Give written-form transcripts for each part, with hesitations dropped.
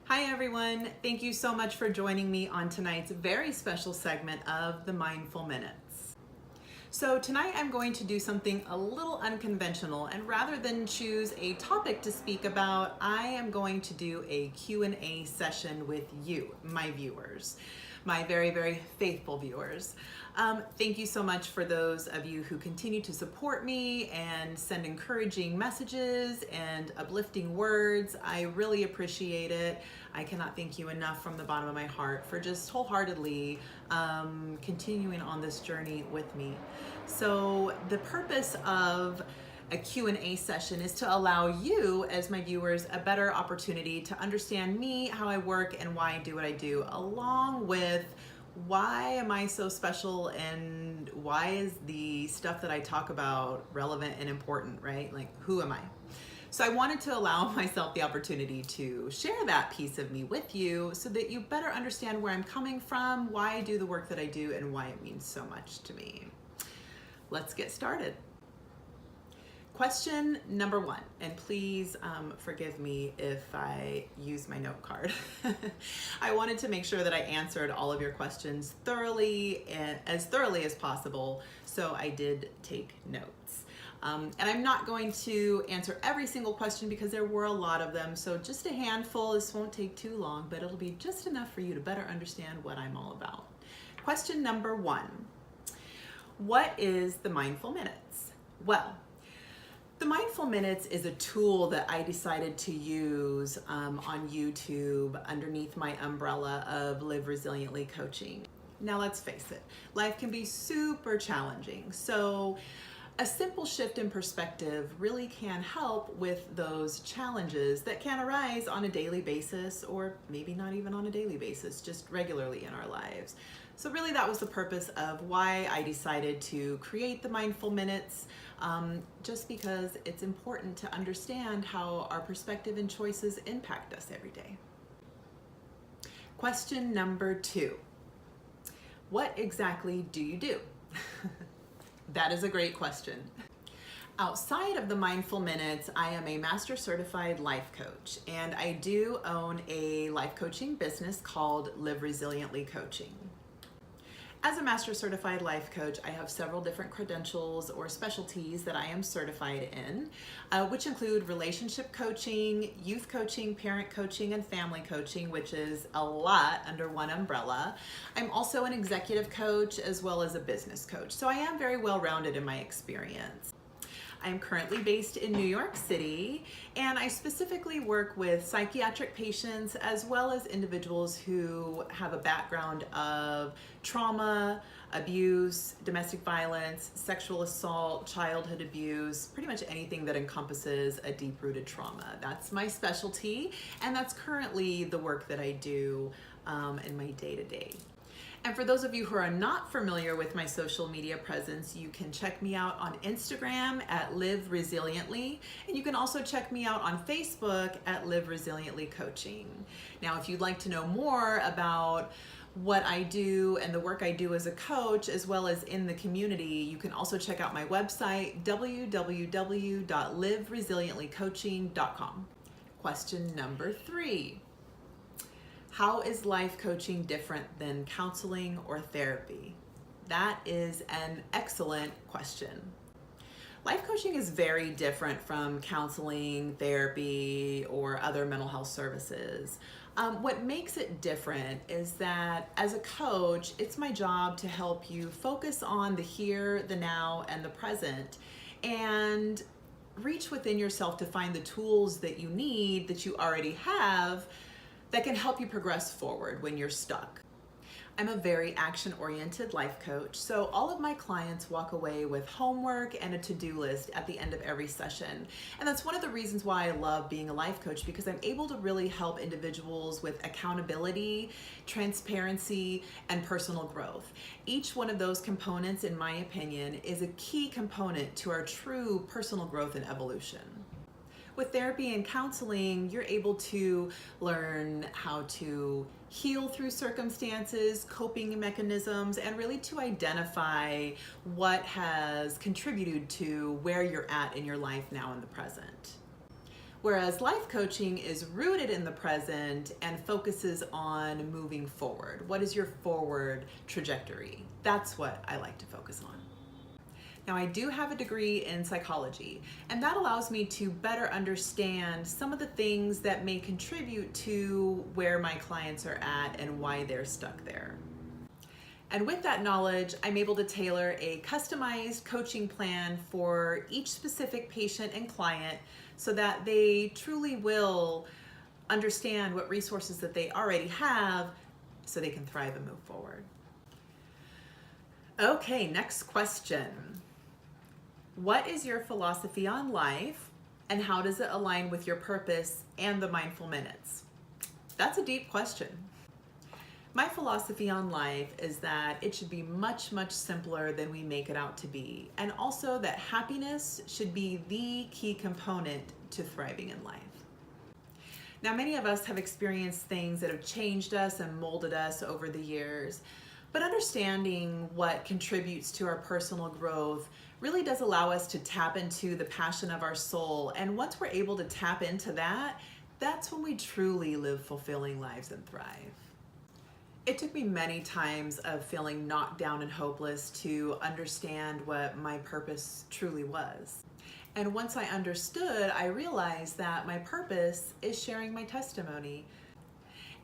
Hi everyone, thank you so much for joining me on tonight's very special segment of the Mindful Minutes. So tonight I'm going to do something a little unconventional, and rather than choose a topic to speak about, I am going to do a Q&A session with you, my viewers, my very, very faithful viewers. Thank you so much for those of you who continue to support me and send encouraging messages and uplifting words. I really appreciate it. I cannot thank you enough from the bottom of my heart for just wholeheartedly continuing on this journey with me. So the purpose of a Q&A session is to allow you as my viewers a better opportunity to understand me, how I work, and why I do what I do, along with why am I so special and why is the stuff that I talk about relevant and important, right? Like, who am I? So I wanted to allow myself the opportunity to share that piece of me with you so that you better understand where I'm coming from, why I do the work that I do, and why it means so much to me. Let's get started. Question number one, and please forgive me if I use my note card. I wanted to make sure that I answered all of your questions thoroughly and as thoroughly as possible, so I did take notes. And I'm not going to answer every single question because there were a lot of them, so just a handful. This won't take too long, but it'll be just enough for you to better understand what I'm all about. Question number one, what is the Mindful Minutes? Well, the Mindful Minutes is a tool that I decided to use on YouTube underneath my umbrella of Live Resiliently Coaching. Now let's face it, life can be super challenging. So a simple shift in perspective really can help with those challenges that can arise on a daily basis, or maybe not even on a daily basis, just regularly in our lives. So really that was the purpose of why I decided to create the Mindful Minutes, just because it's important to understand how our perspective and choices impact us every day. Question number two, what exactly do you do? That is a great question. Outside of the Mindful Minutes, I am a Master Certified Life Coach, and I do own a life coaching business called Live Resiliently Coaching. As a Master Certified Life Coach, I have several different credentials or specialties that I am certified in, which include relationship coaching, youth coaching, parent coaching, and family coaching, which is a lot under one umbrella. I'm also an executive coach as well as a business coach, so I am very well-rounded in my experience. I'm currently based in New York City, and I specifically work with psychiatric patients as well as individuals who have a background of trauma, abuse, domestic violence, sexual assault, childhood abuse, pretty much anything that encompasses a deep-rooted trauma. That's my specialty, and that's currently the work that I do in my day-to-day. And for those of you who are not familiar with my social media presence, you can check me out on Instagram at Live Resiliently, and you can also check me out on Facebook at Live Resiliently Coaching. Now, if you'd like to know more about what I do and the work I do as a coach, as well as in the community, you can also check out my website, www.liveresilientlycoaching.com. Question number three. How is life coaching different than counseling or therapy? That is an excellent question. Life coaching is very different from counseling, therapy, or other mental health services. What makes it different is that as a coach, it's my job to help you focus on the here, the now, and the present, and reach within yourself to find the tools that you need, that you already have, that can help you progress forward when you're stuck. I'm a very action-oriented life coach, so all of my clients walk away with homework and a to-do list at the end of every session. And that's one of the reasons why I love being a life coach, because I'm able to really help individuals with accountability, transparency, and personal growth. Each one of those components, in my opinion, is a key component to our true personal growth and evolution. With therapy and counseling, you're able to learn how to heal through circumstances, coping mechanisms, and really to identify what has contributed to where you're at in your life now in the present. Whereas life coaching is rooted in the present and focuses on moving forward. What is your forward trajectory? That's what I like to focus on. Now, I do have a degree in psychology, and that allows me to better understand some of the things that may contribute to where my clients are at and why they're stuck there. And with that knowledge, I'm able to tailor a customized coaching plan for each specific patient and client so that they truly will understand what resources that they already have so they can thrive and move forward. Okay, next question. What is your philosophy on life, and how does it align with your purpose and the mindful minutes? That's a deep question. My philosophy on life is that it should be much, much simpler than we make it out to be, and also that happiness should be the key component to thriving in life. Now, many of us have experienced things that have changed us and molded us over the years, but understanding what contributes to our personal growth really does allow us to tap into the passion of our soul. And once we're able to tap into that, that's when we truly live fulfilling lives and thrive. It took me many times of feeling knocked down and hopeless to understand what my purpose truly was. And once I understood, I realized that my purpose is sharing my testimony.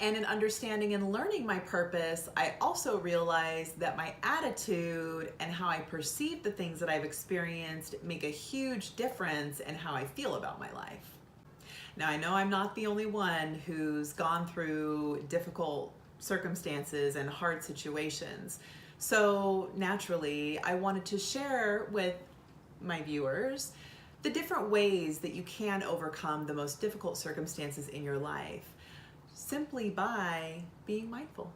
And in understanding and learning my purpose, I also realized that my attitude and how I perceive the things that I've experienced make a huge difference in how I feel about my life. Now, I know I'm not the only one who's gone through difficult circumstances and hard situations. So naturally, I wanted to share with my viewers the different ways that you can overcome the most difficult circumstances in your life simply by being mindful.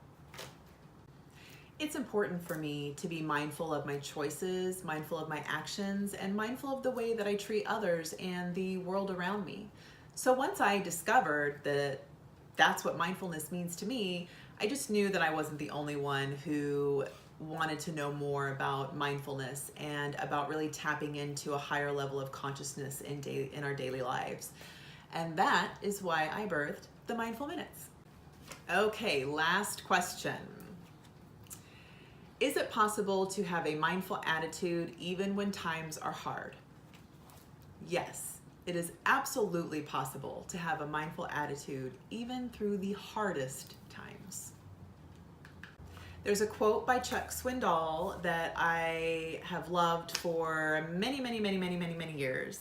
It's important for me to be mindful of my choices, mindful of my actions, and mindful of the way that I treat others and the world around me. So once I discovered that that's what mindfulness means to me, I just knew that I wasn't the only one who wanted to know more about mindfulness and about really tapping into a higher level of consciousness in our daily lives. And that is why I birthed the Mindful Minutes. Okay, last question. Is it possible to have a mindful attitude even when times are hard? Yes, it is absolutely possible to have a mindful attitude even through the hardest times. There's a quote by Chuck Swindoll that I have loved for many years.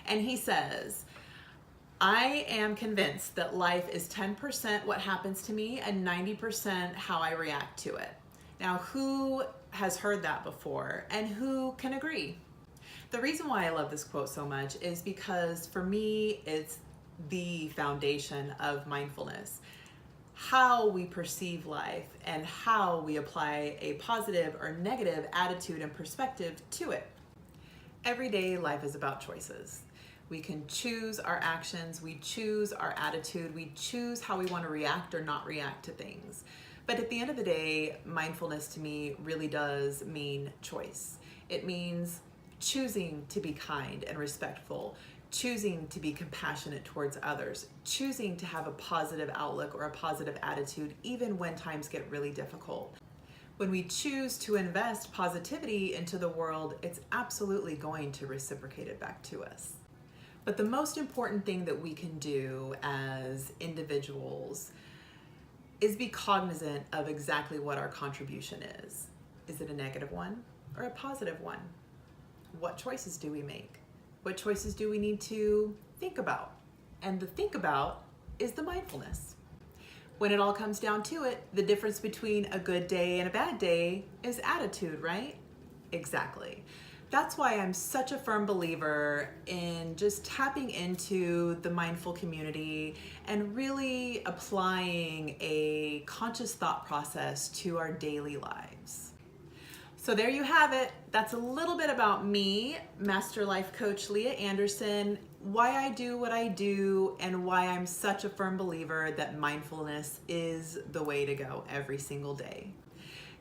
And he says, I am convinced that life is 10% what happens to me and 90% how I react to it. Now, who has heard that before and who can agree? The reason why I love this quote so much is because for me, it's the foundation of mindfulness. How we perceive life and how we apply a positive or negative attitude and perspective to it. Every day, life is about choices. We can choose our actions, we choose our attitude, we choose how we want to react or not react to things. But at the end of the day, mindfulness to me really does mean choice. It means choosing to be kind and respectful, choosing to be compassionate towards others, choosing to have a positive outlook or a positive attitude even when times get really difficult. When we choose to invest positivity into the world, it's absolutely going to reciprocate it back to us. But the most important thing that we can do as individuals is be cognizant of exactly what our contribution is. Is it a negative one or a positive one? What choices do we make? What choices do we need to think about? And the think about is the mindfulness. When it all comes down to it, the difference between a good day and a bad day is attitude, right? Exactly. That's why I'm such a firm believer in just tapping into the mindful community and really applying a conscious thought process to our daily lives. So there you have it. That's a little bit about me, Master Life Coach Leah Anderson, why I do what I do, and why I'm such a firm believer that mindfulness is the way to go every single day.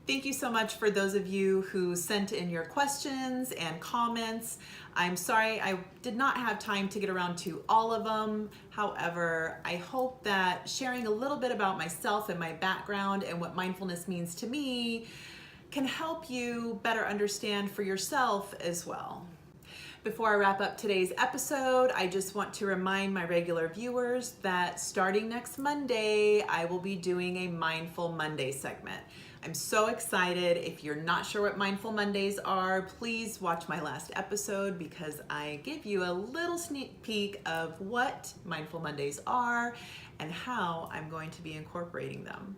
Thank you so much for those of you who sent in your questions and comments. I'm sorry I did not have time to get around to all of them. However, I hope that sharing a little bit about myself and my background and what mindfulness means to me can help you better understand for yourself as well. Before I wrap up today's episode, I just want to remind my regular viewers that starting next Monday, I will be doing a Mindful Monday segment. I'm so excited. If you're not sure what Mindful Mondays are, please watch my last episode because I give you a little sneak peek of what Mindful Mondays are and how I'm going to be incorporating them.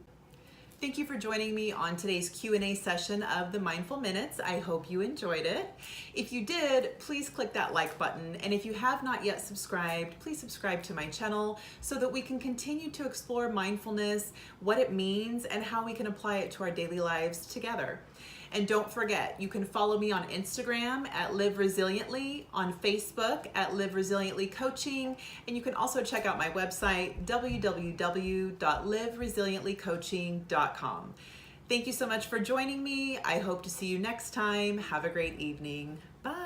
Thank you for joining me on today's Q&A session of the Mindful Minutes. I hope you enjoyed it. If you did, please click that like button. And if you have not yet subscribed, please subscribe to my channel so that we can continue to explore mindfulness, what it means, and how we can apply it to our daily lives together. And don't forget, you can follow me on Instagram at Live Resiliently, on Facebook at Live Resiliently Coaching, and you can also check out my website, www.liveresilientlycoaching.com. Thank you so much for joining me. I hope to see you next time. Have a great evening. Bye.